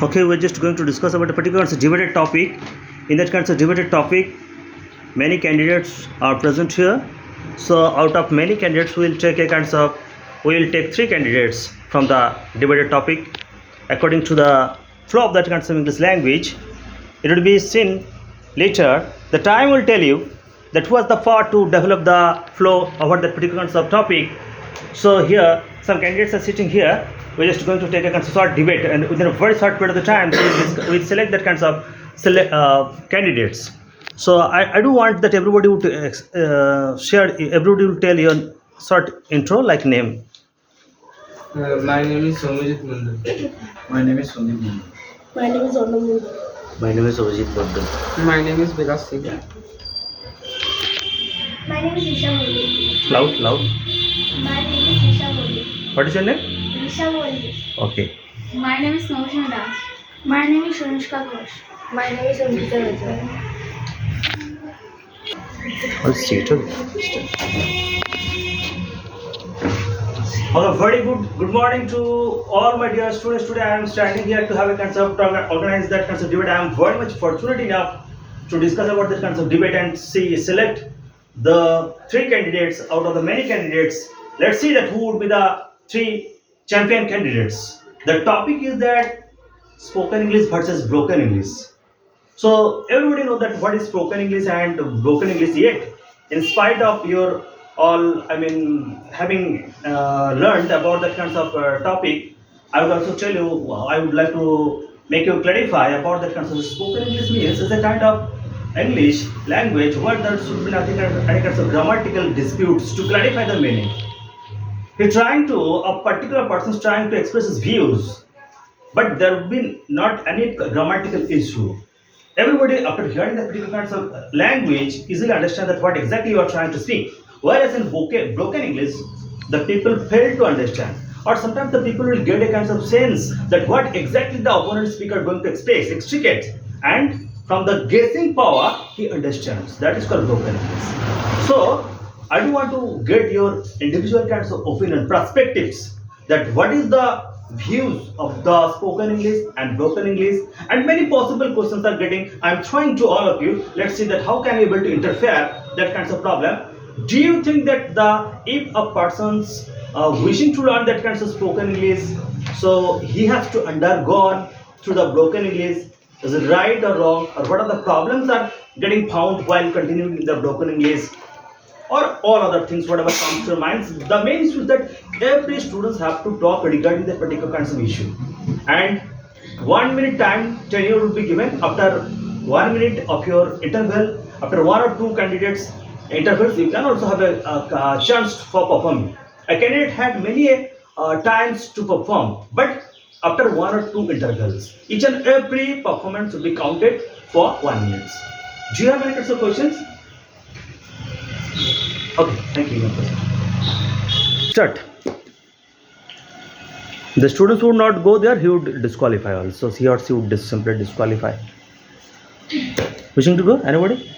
Okay, we're just going to discuss about a particular debated topic. In that kind of debated topic, many candidates are present here. So out of many candidates, we will take three candidates from the debated topic according to the flow of that kind of English language. It will be seen later. The time will tell you that who has the power to develop the flow over that particular kind of topic. So here, some candidates are sitting here. We're just going to take a kind of short debate, and within a very short period of the time, we'll select that kinds of candidates. So I do want that everybody would share. Everybody will tell you a short intro, like name. My name is Somajit Mandal. My name is Sundeep Mandal. My name is Onam Mundal. My name is Abhijit Mandal. My name is Vilas Singh. My name is Isha Molli. Loud. My name is Isha Molli. What is your name? Isha Molli. Okay. My name is Noshina Das. My name is Shanushka Ghosh. My name is Amrita Rajal. I'll see it. Okay, very good morning to all my dear students. Today I am standing here to have a concept organize that kind of debate. I am very much fortunate enough to discuss about this kind of debate and select the three candidates out of the many candidates. Let's see that who would be the three champion candidates. The topic is that spoken English versus broken English. So everybody know that what is spoken English and broken English. Yet, in spite of your all, having learned about that kind of topic, I would also tell you. I would like to make you clarify about that kind of spoken English means is a kind of English language where there should be nothing any kinds of grammatical disputes to clarify the meaning. A particular person is trying to express his views, but there will be not any grammatical issue. Everybody, after hearing the particular kinds of language, easily understand that what exactly you are trying to speak. Whereas in broken English, the people fail to understand, or sometimes the people will get a kind of sense that what exactly the opponent speaker going to extricate, and from the guessing power, he understands. That is called broken English. So, I do want to get your individual kinds of opinion, perspectives, that what is the views of the spoken English and broken English, and many possible questions are getting. I'm throwing to all of you. Let's see that how can you able to interfere that kinds of problem. Do you think that if a person's wishing to learn that kinds of spoken English, so he has to undergo through the broken English? Is it right or wrong, or what are the problems are getting found while continuing the broken English? Or all other things, whatever comes to your minds. The main issue is that every students have to talk regarding that particular kinds of issue. And 1 minute time tenure will be given. After 1 minute of your interval, after one or two candidates intervals, you can also have a chance for performing. A candidate had many times to perform, but after one or two intervals, each and every performance will be counted for 1 minute. Do you have any kinds of questions? Okay, thank you. Start. The students would not go there, he would disqualify also. He or she would simply disqualify. Wishing to go? Anybody?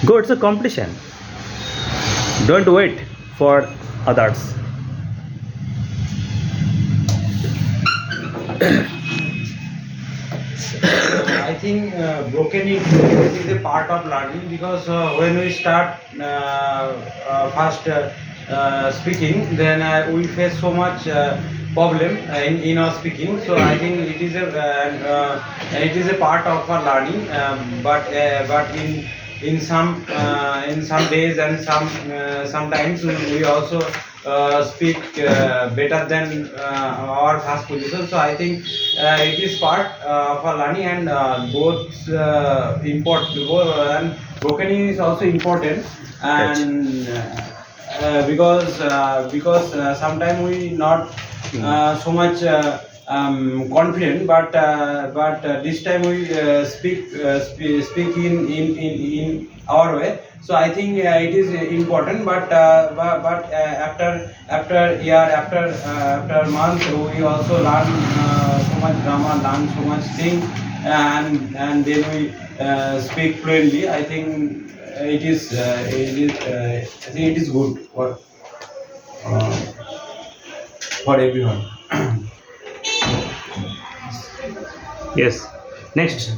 Go, it's a competition. Don't wait for others. I think broken English is a part of learning, because when we start first speaking, then we face so much problem in our speaking. So I think it is a part of our learning, but in some days and sometimes we also speak better than our first position. So I think it is part of our learning, and both important, and broken is also important, and because sometimes we not so much confident, but this time we speak in our way. So I think it is important, but after year, after month, we also learn so much grammar, learn so much thing, and then we speak fluently. I think it is good for everyone. Yes. Next.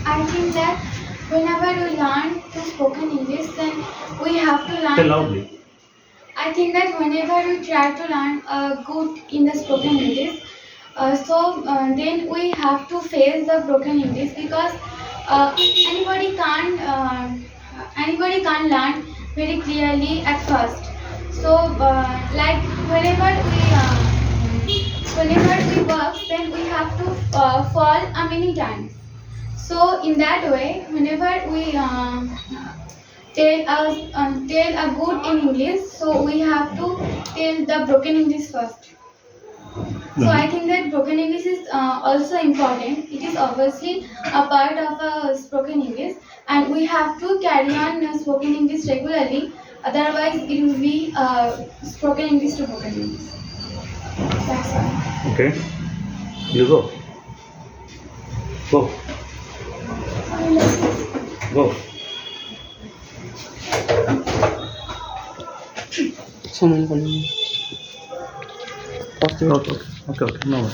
I think that whenever we learn to spoken English, then we have to Tell learn. loudly. I think that whenever we try to learn good in the spoken English, then we have to face the broken English because uh, anybody can't anybody can't learn very clearly at first. So like whenever we work, then we have to fall a many times. So in that way, whenever we tell a good in English, so we have to tell the broken English first. So I think that broken English is also important. It is obviously a part of spoken English, and we have to carry on spoken English regularly. Otherwise, it will be spoken English to broken English. That's all. Okay. You go. Go. Go. Okay. Okay. No.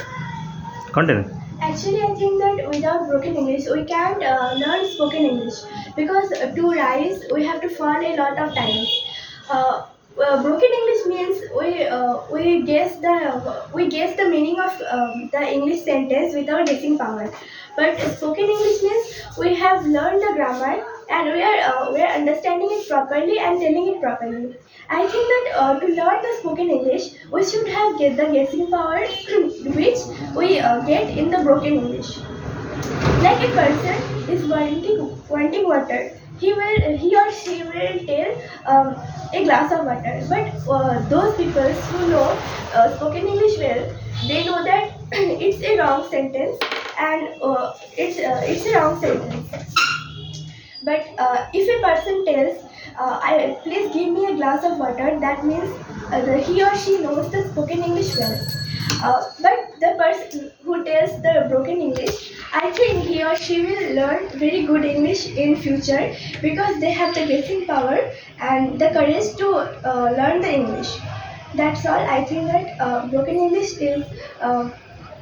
Continue. Actually, I think that without broken English, we can't learn spoken English because to rise, we have to fall a lot of times. Broken English means we guess the meaning of the English sentence without guessing power. But spoken English means we have learned the grammar and we are understanding it properly and telling it properly. I think that to learn the spoken English, we should have get the guessing power which we get in the broken English. Like a person is wanting water, he or she will tell a glass of water. But those people who know spoken English well, they know that it's a wrong sentence and it's a wrong sentence. But if a person tells, please give me a glass of water, that means he or she knows the spoken English well. But the person who tells the broken English, I think he or she will learn very good English in future because they have the guessing power and the courage to learn the English. That's all. I think that broken English is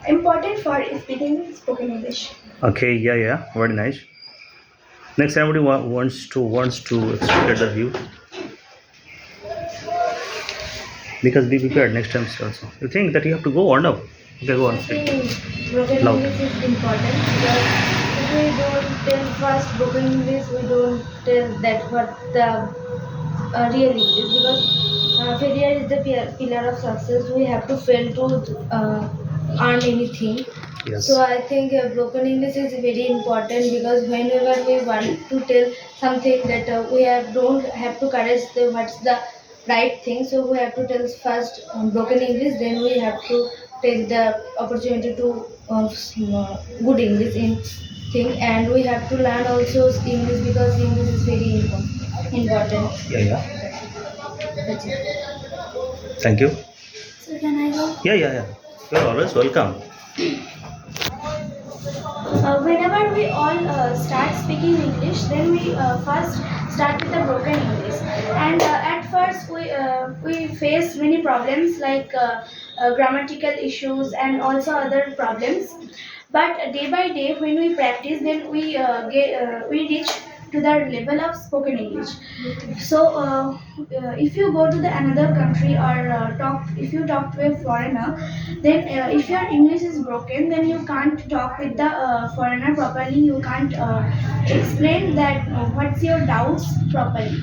important for speaking spoken English. Okay. Yeah. Very nice. Next, anybody wants to express their view because be prepared next time also. You think that you have to go or no? Okay, go on. I think broken Loud. English is important because if we don't tell first broken English, we don't tell that what the real English because failure is the pillar of success. We have to fail to earn anything. Yes. So I think broken English is very important because whenever we want to tell something that don't have to courage what's the right thing. So we have to tell first broken English, then we have to take the opportunity to good English in thing, and we have to learn also English because English is very important. Yeah. That's it. Thank you. So can I go? Yeah. You're always welcome. Whenever we all start speaking English, then we first start with the broken English. And at first, we face many problems like grammatical issues and also other problems. But day by day, when we practice, then we reach to the level of spoken English. So, if you go to the another country or if you talk to a foreigner, then if your English is broken, then you can't talk with the foreigner properly. You can't explain that what's your doubts properly.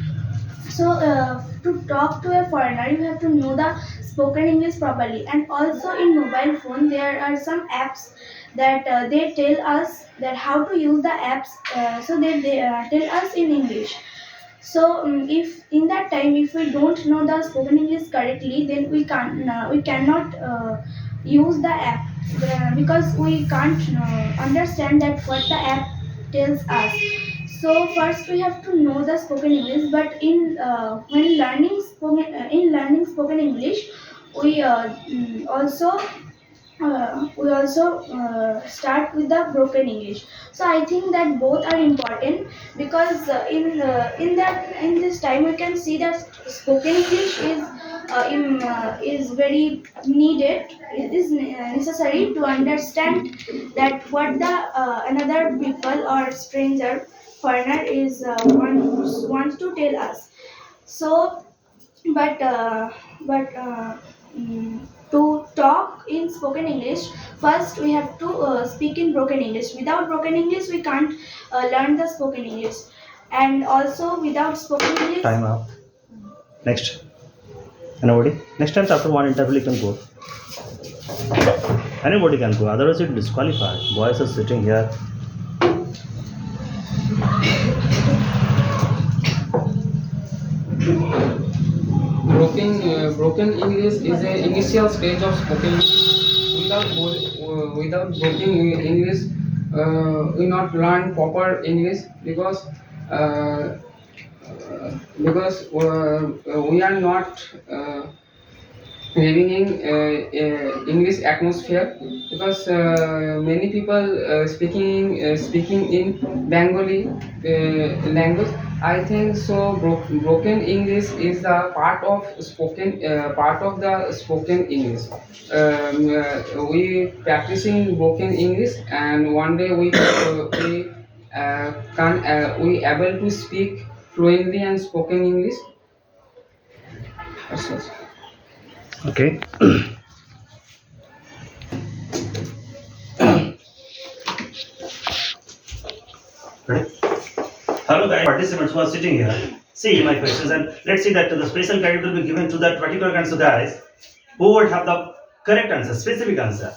So, to talk to a foreigner, you have to know the spoken English properly. And also in mobile phone, there are some apps that they tell us that how to use the apps, so that they tell us in English. So if in that time if we don't know the spoken English correctly, then we cannot use the app because we can't understand that what the app tells us. So first we have to know the spoken English, but in learning spoken English, we also we also start with the broken English. So I think that both are important because in this time we can see that spoken English is very needed. It is necessary to understand that what the another people or stranger foreigner is wants to tell us. So but to talk in spoken English, first we have to speak in broken English. Without broken English, we can't learn the spoken English, and also without spoken English. Time up. Next. Anybody? Next time after one interval you can go. Anybody can go. Otherwise it will disqualify. Boys are sitting here. Broken English is an initial stage of spoken English. Without broken English, we not learn proper English uh, because we are not living in English atmosphere because many people speaking in Bengali language. I think so. Broken English is the part of the spoken English. We practicing broken English, and one day we able to speak fluently and spoken English. That's all. Okay. Ready? Hello guys, participants who are sitting here. See my questions and let's see that the special credit will be given to that particular kinds of guys who would have the correct answer, specific answer.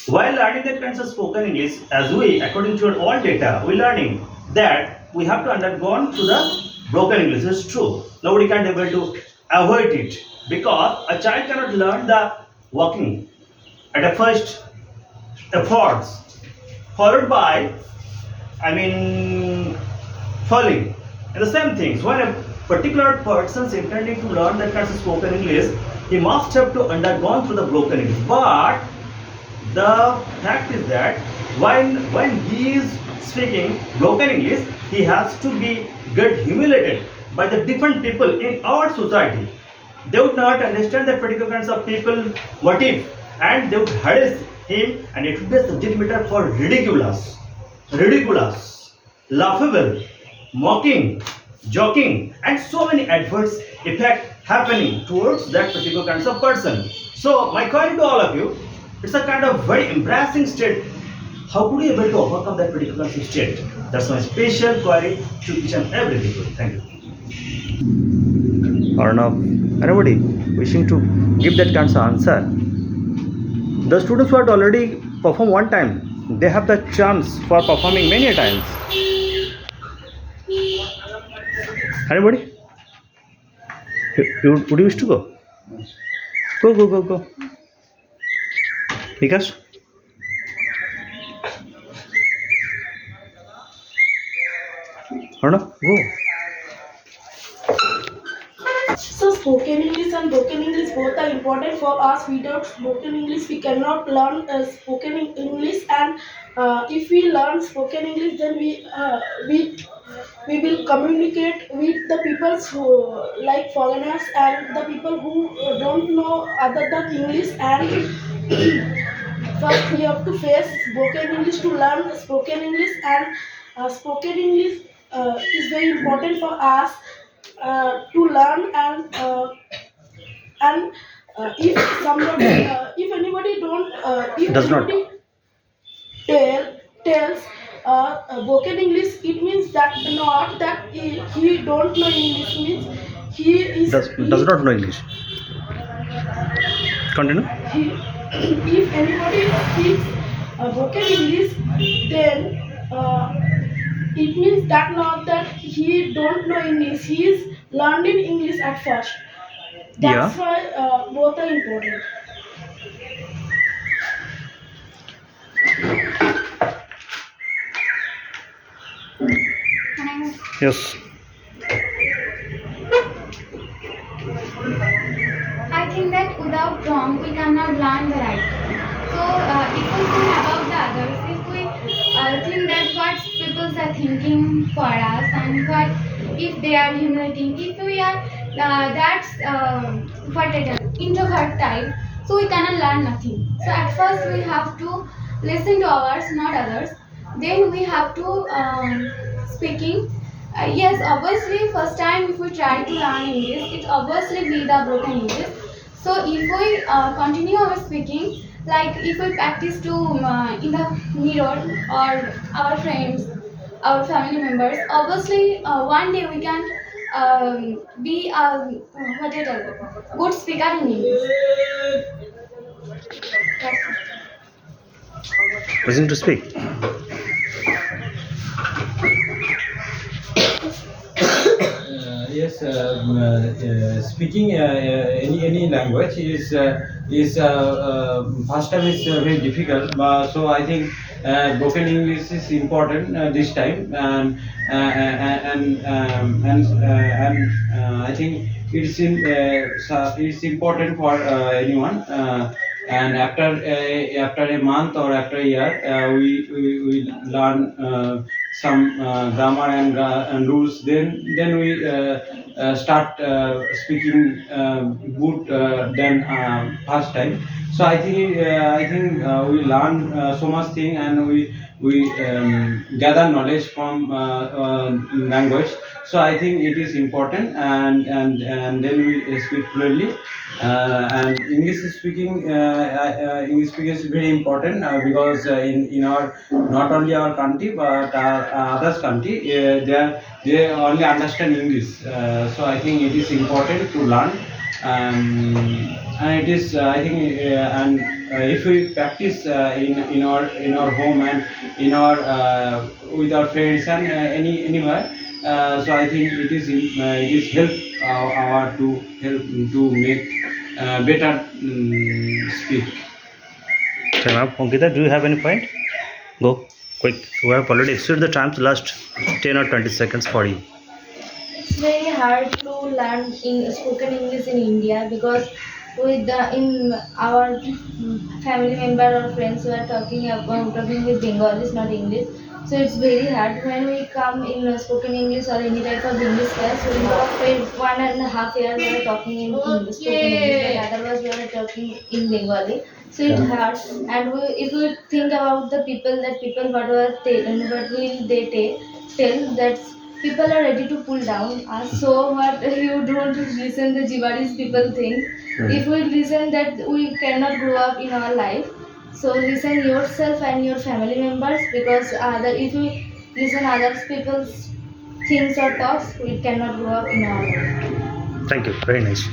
While learning that kinds of spoken English, as we, according to all data, we learning that we have to undergo to the broken English. It's true. Nobody can able to avoid it because a child cannot learn the walking at a first efforts followed by falling. And the same things when a particular person is intending to learn that kind of spoken English, he must have to undergo through the broken English. But the fact is that when he is speaking broken English, he has to get humiliated by the different people in our society. They would not understand that particular kinds of people motive and they would harass him, and it would be a subject matter for ridiculous, laughable, mocking, joking, and so many adverse effect happening towards that particular kinds of person. So my query to all of you, it's a kind of very embarrassing state. How could you able to overcome that particular kinds of state? That's my special query to each and every people. Thank you. Or now, anybody wishing to give that kind of answer? The students who had already performed one time, they have the chance for performing many times. Anybody? Would you wish to go? Go. Vikas? Or no? Go. So spoken English and broken English both are important for us. Without spoken English, we cannot learn spoken English, and if we learn spoken English, then we will communicate with the people who like foreigners and the people who don't know other than English. And first, we have to face spoken English to learn spoken English, and spoken English is very important for us to learn. And if somebody if anybody don't if Does not. anybody tells broken English, it means that not that he don't know English, means he is Does not know English. Continue. if anybody speaks broken English, then it means that not that he don't know English, he is learning English at first. That's why both are important. Yes. I think that without wrong we cannot learn the right. So if we think about the others, if we think that what people are thinking for us and what if they are humiliating, if we are that's introvert type, so we cannot learn nothing. So at first we have to listen to ours, not others. Then we have to speaking. Yes, obviously, first time if we try to learn English, it obviously be the broken English. So if we continue our speaking, like if we practice to in the mirror or our friends, our family members, obviously one day we can be a good speaker in English. That's it. Wishing to speak. Yes, speaking any language is first time is very difficult. So I think broken English is important this time, and I think it's important for anyone. And after a month or after a year, we learn some grammar and rules. Then we start speaking good than first time. So I think we learn so much thing, and we gather knowledge from language. So I think it is important, and then we speak fluently. And English speaking is very important because in our not only our country but our others country, they only understand English. So I think it is important to learn, and it is I think and if we practice in our home and in our with our friends and anywhere. So I think it is help to make better speak. Okay, ma'am. Ankita, do you have any point? Go quick. We have already exceeded the time. So last 10 or 20 seconds for you. It's very hard to learn in spoken English in India because with in our family member or friends who are talking with Bengalis, not English. So it's very hard when we come in spoken English or any type of English class. We spend 1.5 years we are talking in English, spoken English, but otherwise we are talking in Bengali. So it hurts. And if we think about the people, what will they tell that people are ready to pull down us. So what you don't listen the Jivaris people think. If we listen that we cannot grow up in our life. So listen yourself and your family members because if you listen others people's things or talks, we cannot grow up in our life. Thank you. Very nice.